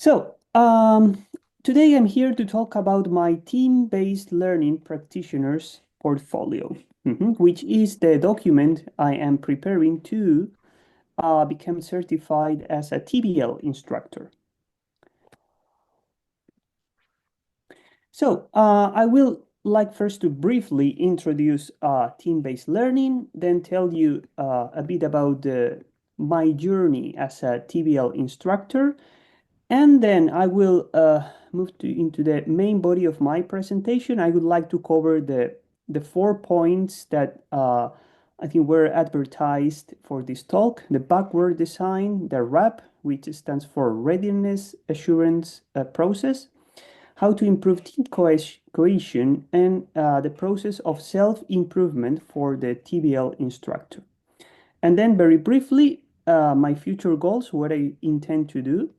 So, today I'm here to talk about my team-based learning practitioners portfolio, which is the document I am preparing to become certified as a TBL instructor. So, I will like first to briefly introduce team-based learning, then tell you a bit about my journey as a TBL instructor, and then I will move into the main body of my presentation. I would like to cover the 4 points that I think were advertised for this talk: the backward design, the RAP, which stands for Readiness Assurance Process, how to improve team cohesion, and the process of self-improvement for the TBL instructor. And then very briefly, my future goals, what I intend to do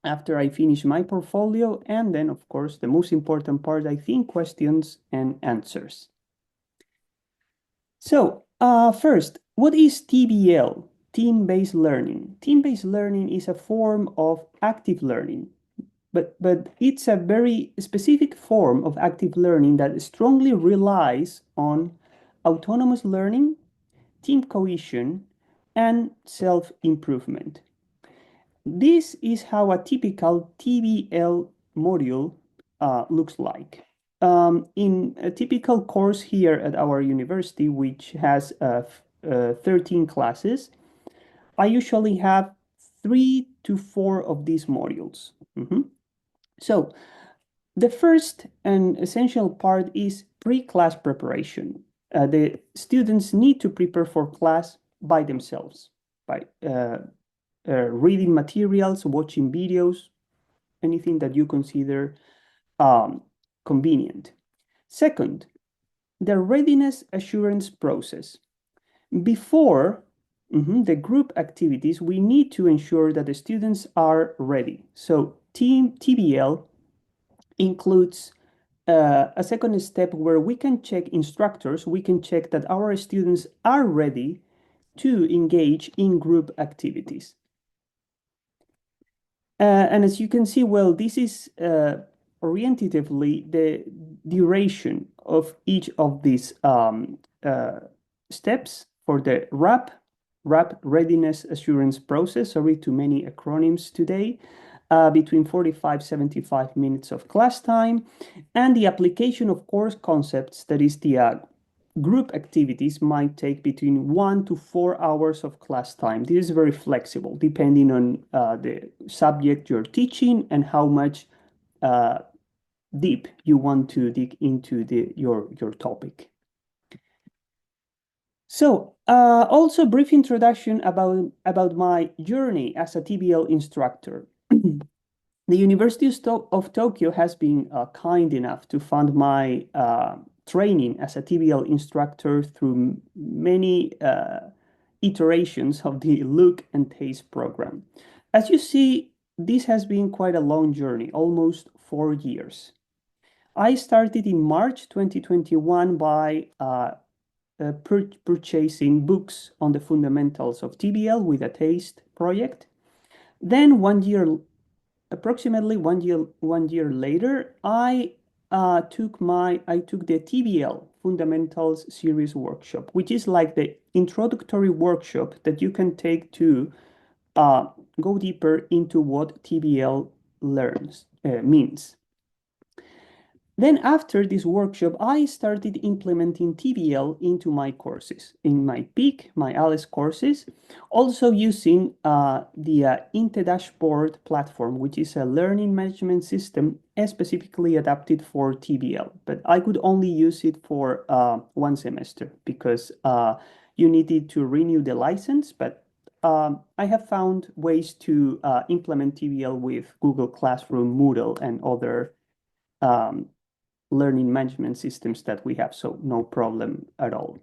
after I finish my portfolio, and then, of course, the most important part, I think, questions and answers. So, first, what is TBL, team-based learning? Team-based learning is a form of active learning, but it's a very specific form of active learning that strongly relies on autonomous learning, team cohesion, and self-improvement. This is how a typical TBL module looks like. In a typical course here at our university, which has 13 classes, I usually have 3 to 4 of these modules. So the first and essential part is pre-class preparation. The students need to prepare for class by themselves, by reading materials, watching videos, anything that you consider convenient. Second, the readiness assurance process. Before the group activities, we need to ensure that the students are ready. So TBL includes a second step where we can check instructors, we can check that our students are ready to engage in group activities. And as you can see, well, this is orientatively the duration of each of these steps for the RAP Readiness Assurance Process. Sorry, too many acronyms today. Between 45-75 minutes of class time, and the application of course concepts, that is the group activities, might take between 1 to 4 hours of class time. This is very flexible depending on the subject you're teaching and how much deep you want to dig into your topic. So also a brief introduction about my journey as a TBL instructor. The University of Tokyo has been kind enough to fund my training as a TBL instructor through many iterations of the Look and Taste program. As you see, this has been quite a long journey, almost 4 years. I started in March 2021 by purchasing books on the fundamentals of TBL with a taste project. Then approximately one year later, I took the TBL Fundamentals Series workshop, which is like the introductory workshop that you can take to go deeper into what TBL means. Then after this workshop, I started implementing TBL into my courses, in my PEAK, my ALES courses, also using the Inte Dashboard platform, which is a learning management system specifically adapted for TBL. But I could only use it for 1 semester because you needed to renew the license. But I have found ways to implement TBL with Google Classroom, Moodle, and other learning management systems that we have, so no problem at all.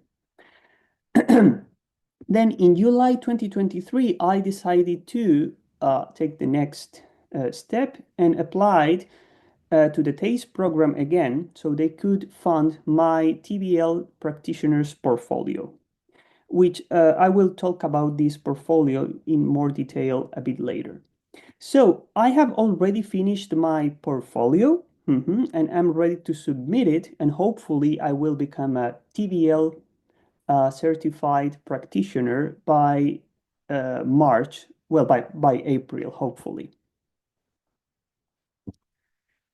Then in July 2023, I decided to take the next step and applied to the TASTE program again, so they could fund my TBL practitioners portfolio, which I will talk about this portfolio in more detail a bit later. So I have already finished my portfolio, and I'm ready to submit it, and hopefully I will become a TBL certified practitioner by March, well, by April, hopefully.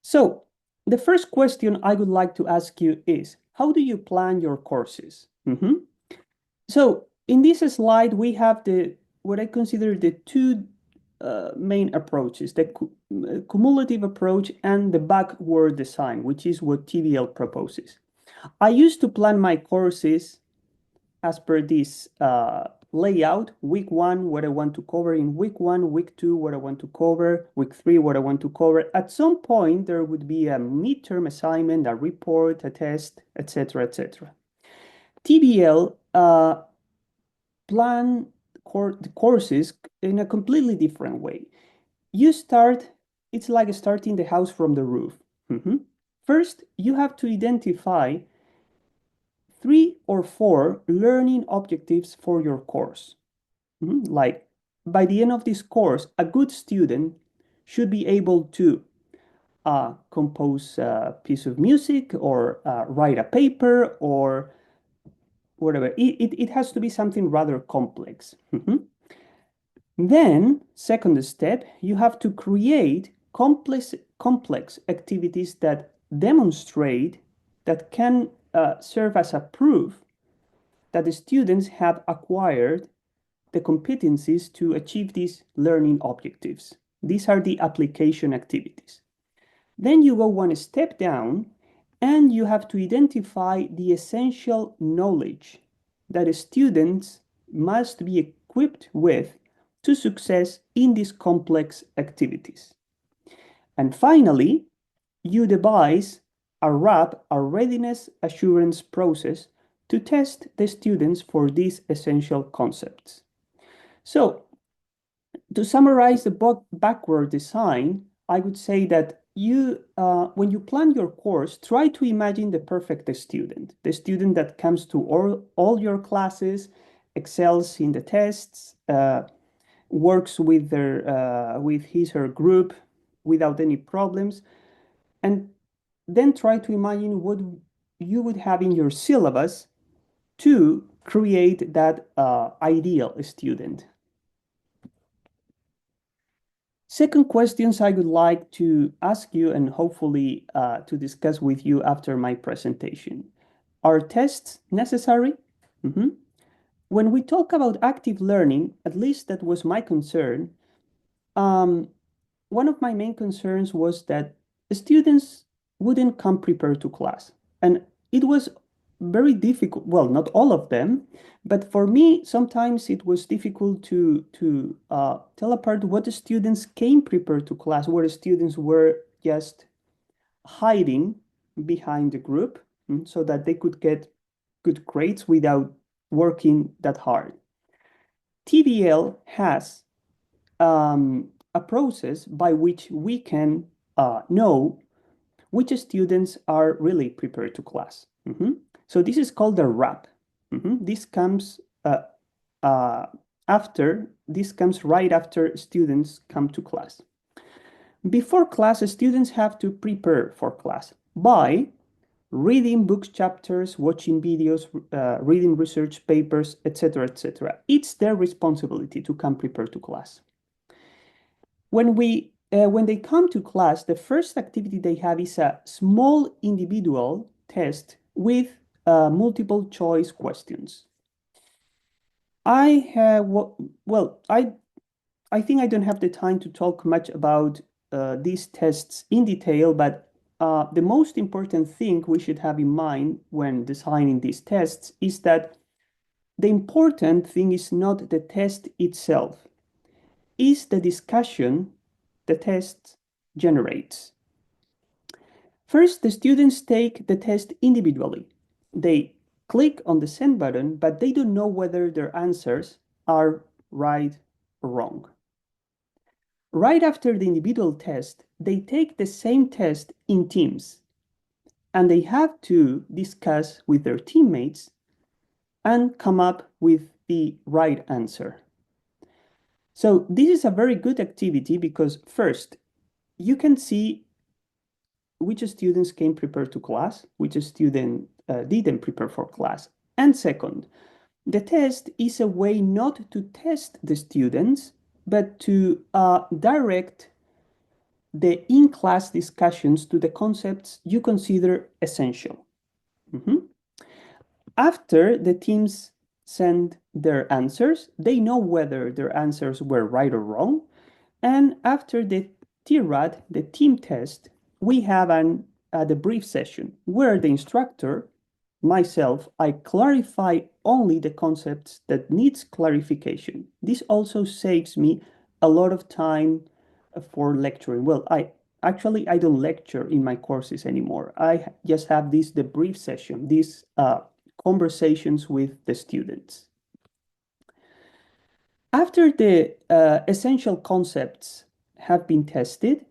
So the first question I would like to ask you is, how do you plan your courses? So in this slide, we have what I consider the two main approaches, the cumulative approach and the backward design, which is what TBL proposes. I used to plan my courses as per this layout: week one, what I want to cover in week one; week two, what I want to cover; week three, what I want to cover. At some point, there would be a midterm assignment, a report, a test, etc., etc. TBL plan the courses in a completely different way. It's like starting the house from the roof. First, you have to identify 3 or 4 learning objectives for your course. Like, by the end of this course, a good student should be able to compose a piece of music, or write a paper, or whatever. It has to be something rather complex. Then, second step, you have to create complex activities that demonstrate, that can serve as a proof that the students have acquired the competencies to achieve these learning objectives. These are the application activities. Then you go one step down, and you have to identify the essential knowledge that students must be equipped with to success in these complex activities. And finally, you devise a readiness assurance process to test the students for these essential concepts. So, to summarize the backward design, I would say that when you plan your course, try to imagine the perfect student, the student that comes to all your classes, excels in the tests, works with his or her group without any problems, and then try to imagine what you would have in your syllabus to create that ideal student. Second questions I would like to ask you, and hopefully to discuss with you after my presentation. Are tests necessary? When we talk about active learning, at least that was my concern, one of my main concerns was that students wouldn't come prepared to class. And it was very difficult. Well, not all of them, but for me, sometimes it was difficult to tell apart what the students came prepared to class, where the students were just hiding behind the group, so that they could get good grades without working that hard. TBL has a process by which we can know which students are really prepared to class. So this is called the RAP. This comes right after students come to class. Before class, students have to prepare for class by reading books chapters, watching videos, reading research papers, etc., etc. It's their responsibility to come prepared to class. When they come to class, the first activity they have is a small individual test with multiple choice questions. I think I don't have the time to talk much about these tests in detail, but the most important thing we should have in mind when designing these tests is that the important thing is not the test itself, is the discussion the test generates. First, the students take the test individually. They click on the send button, but they don't know whether their answers are right or wrong. Right after the individual test, they take the same test in teams, and they have to discuss with their teammates and come up with the right answer. So this is a very good activity because first, you can see which students came prepared to class, which student didn't prepare for class. And second, the test is a way not to test the students, but to direct the in-class discussions to the concepts you consider essential. After the teams send their answers, they know whether their answers were right or wrong. And after the TRAD, the team test, we have a debrief session where the instructor, myself, I clarify only the concepts that needs clarification. This also saves me a lot of time for lecturing. Well, I don't lecture in my courses anymore. I just have this debrief session, these conversations with the students. After the essential concepts have been tested,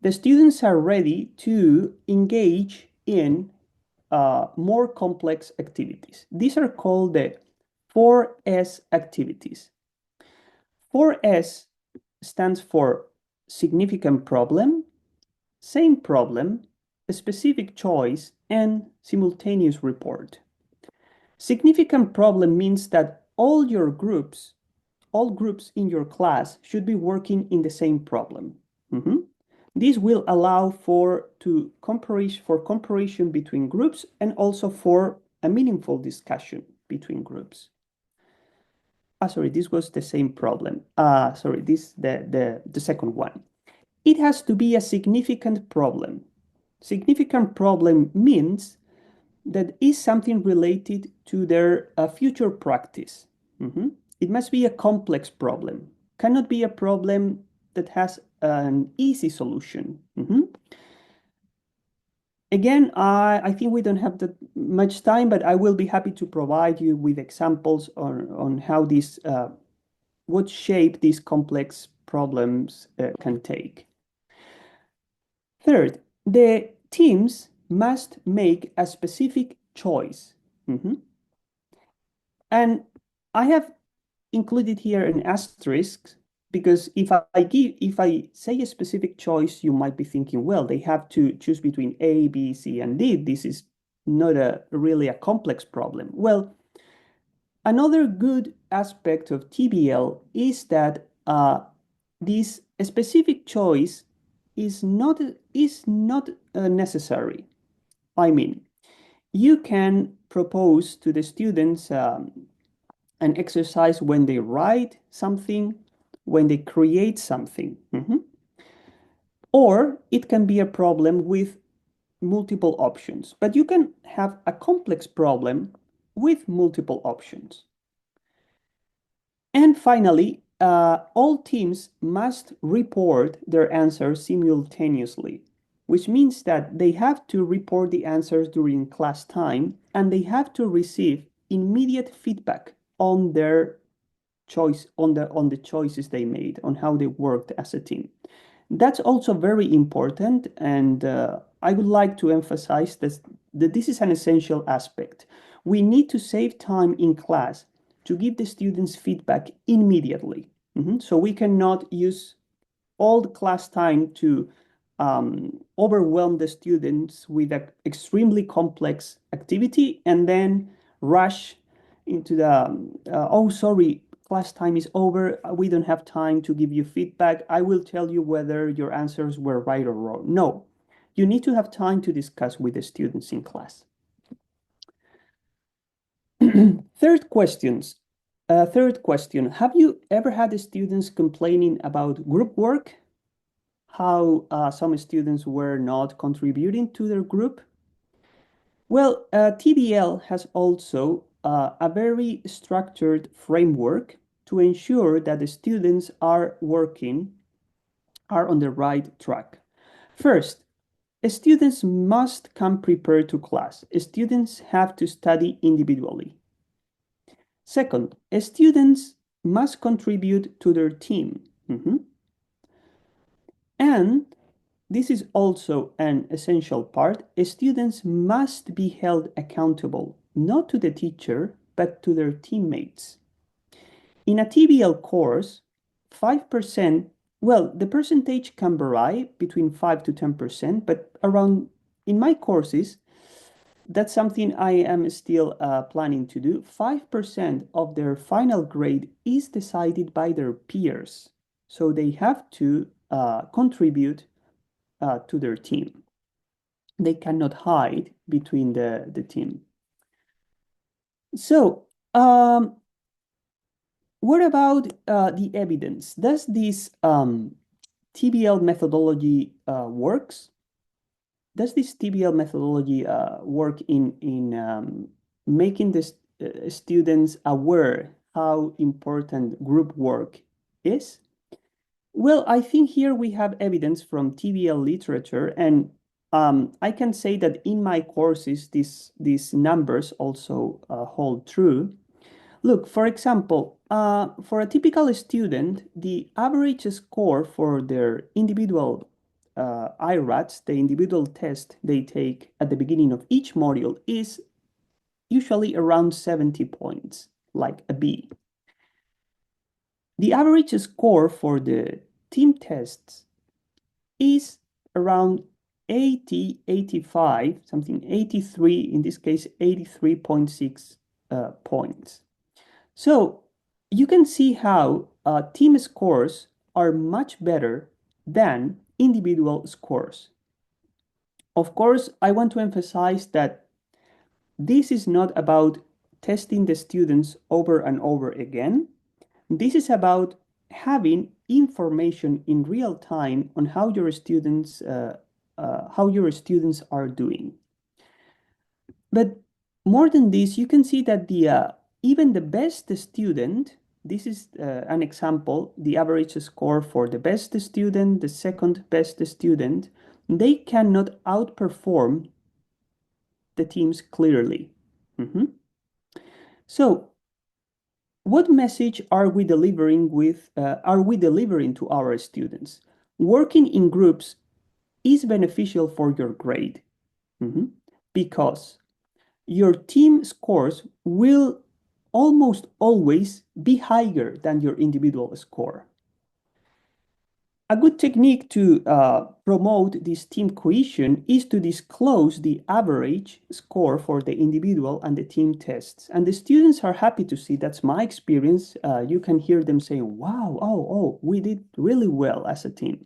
the students are ready to engage in more complex activities. These are called the 4S activities. 4S stands for significant problem, same problem, a specific choice, and simultaneous report. Significant problem means that all groups in your class should be working in the same problem. This will allow for comparison between groups and also for a meaningful discussion between groups. Sorry, this was the same problem. Sorry, this the second one. It has to be a significant problem. Significant problem means that is something related to their future practice. It must be a complex problem. Cannot be a problem that has an easy solution. Again, I think we don't have that much time, but I will be happy to provide you with examples on how this, what shape these complex problems can take. Third, the teams must make a specific choice. And I have included here an asterisk because if I say a specific choice, you might be thinking, well, they have to choose between A, B, C, and D. This is not really a complex problem. Well, another good aspect of TBL is that this specific choice is not necessary. I mean, you can propose to the students an exercise when they write something, when they create something. Or it can be a problem with multiple options, but you can have a complex problem with multiple options. And finally, all teams must report their answers simultaneously, which means that they have to report the answers during class time and they have to receive immediate feedback on their choice, on the choices they made, on how they worked as a team. That's also very important, and I would like to emphasize that this is an essential aspect. We need to save time in class to give the students feedback immediately. So we cannot use all the class time to overwhelm the students with an extremely complex activity and then rush into the, oh, sorry, class time is over. We don't have time to give you feedback. I will tell you whether your answers were right or wrong. No, you need to have time to discuss with the students in class. Third question. Have you ever had the students complaining about group work? How some students were not contributing to their group? Well, TBL has also a very structured framework to ensure that the students are on the right track. First, students must come prepared to class. Students have to study individually. Second, students must contribute to their team. And this is also an essential part. Students must be held accountable, not to the teacher, but to their teammates. In a TBL course, 5%, well, the percentage can vary between 5 to 10%, but around, in my courses, that's something I am still planning to do. 5% of their final grade is decided by their peers. So they have to contribute to their team. They cannot hide between the team. So, what about the evidence? Does this TBL methodology works? Does this TBL methodology work in making the students aware how important group work is? Well, I think here we have evidence from TBL literature, and I can say that in my courses, these numbers also hold true. Look, for example, for a typical student, the average score for their individual IRATs, the individual test they take at the beginning of each module, is usually around 70 points, like a B. The average score for the team tests is around 80, 85, something 83, in this case, 83.6 points. So you can see how team scores are much better than individual scores. Of course, I want to emphasize that this is not about testing the students over and over again. This is about having information in real time on how your students are doing. But more than this, you can see that even the best student, this is an example, the average score for the best student, the second best student, they cannot outperform the teams clearly. So, what message are we delivering to our students? Working in groups is beneficial for your grade because your team scores will almost always be higher than your individual score. A good technique to promote this team cohesion is to disclose the average score for the individual and the team tests. And the students are happy to see, that's my experience. You can hear them saying, wow, oh, we did really well as a team.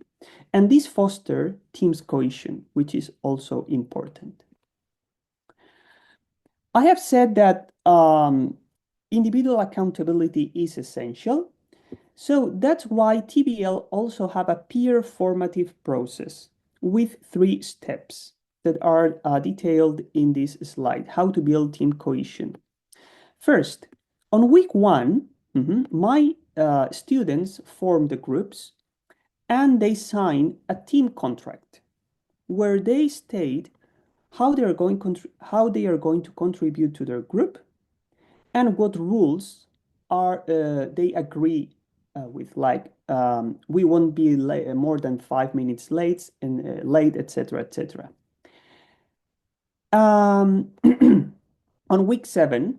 And this fosters team's cohesion, which is also important. I have said that individual accountability is essential. So that's why TBL also have a peer formative process with 3 steps that are detailed in this slide, how to build team cohesion. First, on week 1, my students form the groups and they sign a team contract where they state how they are going to contribute to their group and what rules are they agree with, like we won't be more than 5 minutes late, etc., etc. On week 7,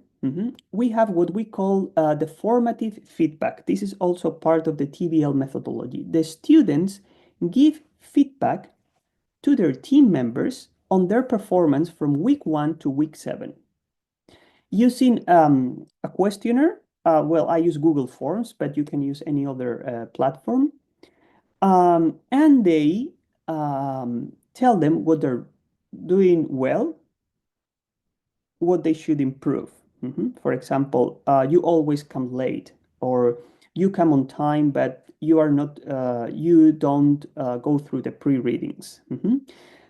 we have what we call the formative feedback. This is also part of the TBL methodology. The students give feedback to their team members on their performance from week 1 to week 7. Using a questionnaire, well, I use Google Forms, but you can use any other platform. And they tell them what they're doing well, what they should improve. For example, you always come late, or you come on time, but you are not, you don't go through the pre-readings.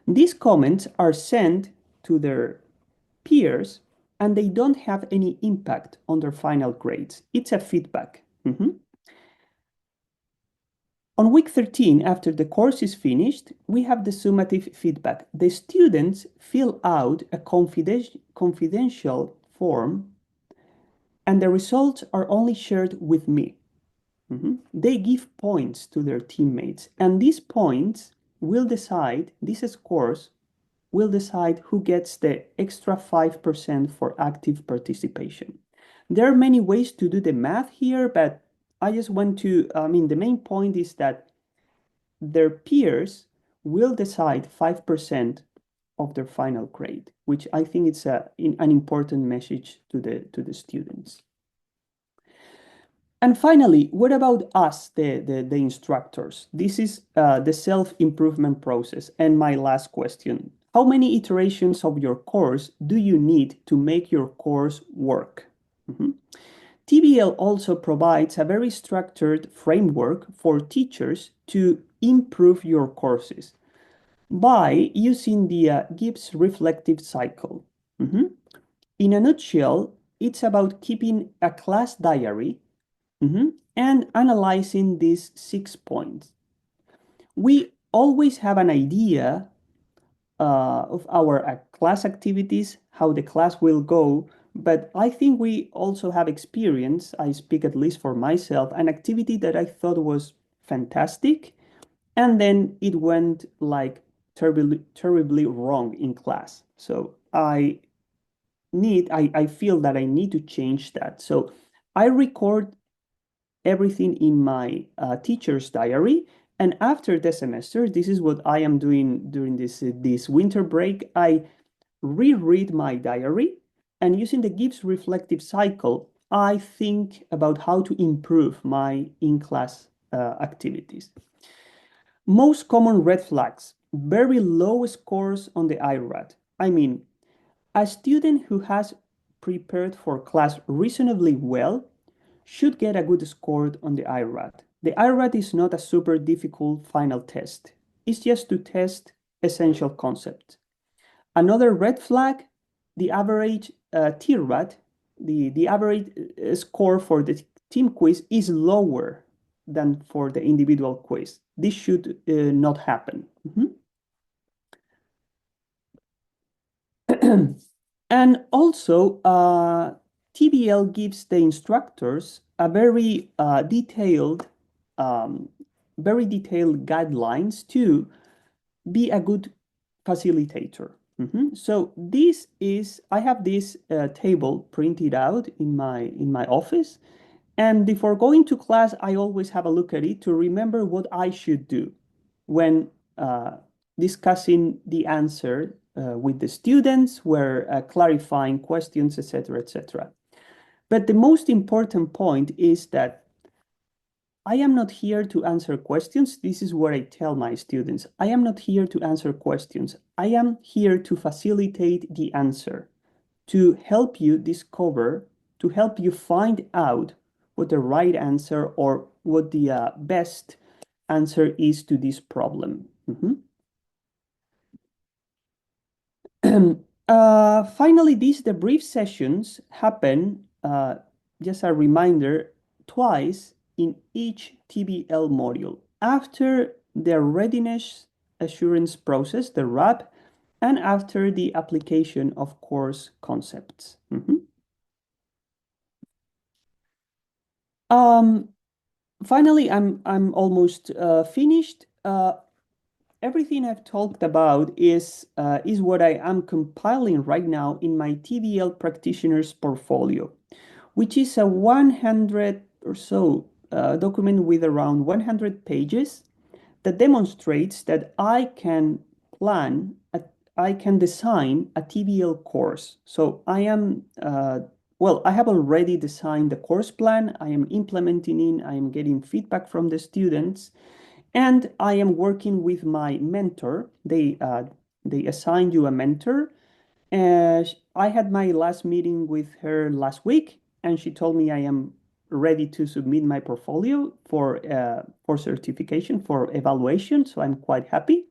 These comments are sent to their peers and they don't have any impact on their final grades. It's a feedback. On week 13, after the course is finished, we have the summative feedback. The students fill out a confidential form and the results are only shared with me. They give points to their teammates and these points will decide, these scores will decide who gets the extra 5% for active participation. There are many ways to do the math here, but I just want to, I mean, the main point is that their peers will decide 5% of their final grade, which I think it's an important message to the students. And finally, what about us, the instructors? This is the self-improvement process. And my last question, how many iterations of your course do you need to make your course work? TBL also provides a very structured framework for teachers to improve your courses by using the Gibbs reflective cycle. In a nutshell, it's about keeping a class diary and analyzing these 6 points. We always have an idea of our class activities, how the class will go, but I think we also have experience, I speak at least for myself, an activity that I thought was fantastic, and then it went like terribly wrong in class. So I feel that I need to change that. So I record everything in my teacher's diary. And after the semester, this is what I am doing during this winter break. I reread my diary, and using the Gibbs reflective cycle, I think about how to improve my in-class activities. Most common red flags, very low scores on the IRAT. I mean, a student who has prepared for class reasonably well should get a good score on the IRAT. The IRAT is not a super difficult final test. It's just to test essential concepts. Another red flag, the average TRAT, the average score for the team quiz is lower than for the individual quiz. This should not happen. And also, TBL gives the instructors a very detailed guidelines to be a good facilitator. So I have this table printed out in my office, and before going to class, I always have a look at it to remember what I should do when discussing the answer with the students, where clarifying questions, etc., etc. But the most important point is that I am not here to answer questions. This is what I tell my students. I am not here to answer questions. I am here to facilitate the answer, to help you discover, to help you find out what the right answer or what the best answer is to this problem. Finally, these debrief sessions happen, just a reminder, twice in each TBL module after the readiness assurance process, the RAP, and after the application of course concepts. Finally, I'm almost finished. Everything I've talked about is what I am compiling right now in my TBL Practitioner's portfolio, which is a 100 or so document with around 100 pages that demonstrates that I can design a TBL course. So I have already designed the course plan. I am implementing it. I am getting feedback from the students. And I am working with my mentor. They assigned you a mentor. I had my last meeting with her last week, and she told me I am ready to submit my portfolio for certification, for evaluation. So I'm quite happy.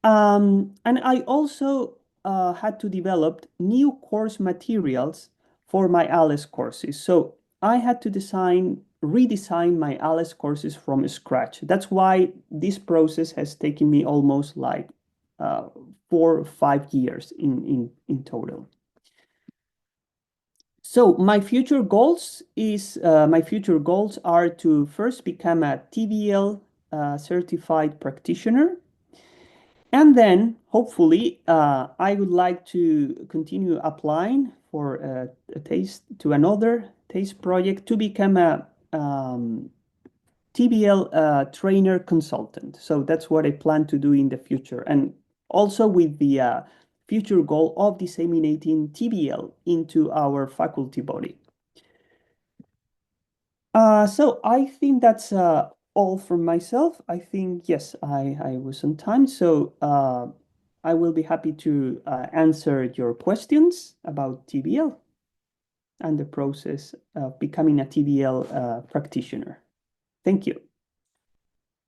And I also had to develop new course materials for my ALES courses. So I had to redesign my ALES courses from scratch. That's why this process has taken me almost like 4 or 5 years in total. So my future goals are to first become a TBL certified practitioner. And then hopefully I would like to continue applying for another TASTE project to become a TBL trainer consultant. So that's what I plan to do in the future. And also with the future goal of disseminating TBL into our faculty body. So I think that's all from myself. I think, yes, I was on time. So I will be happy to answer your questions about TBL and the process of becoming a TBL practitioner. Thank you.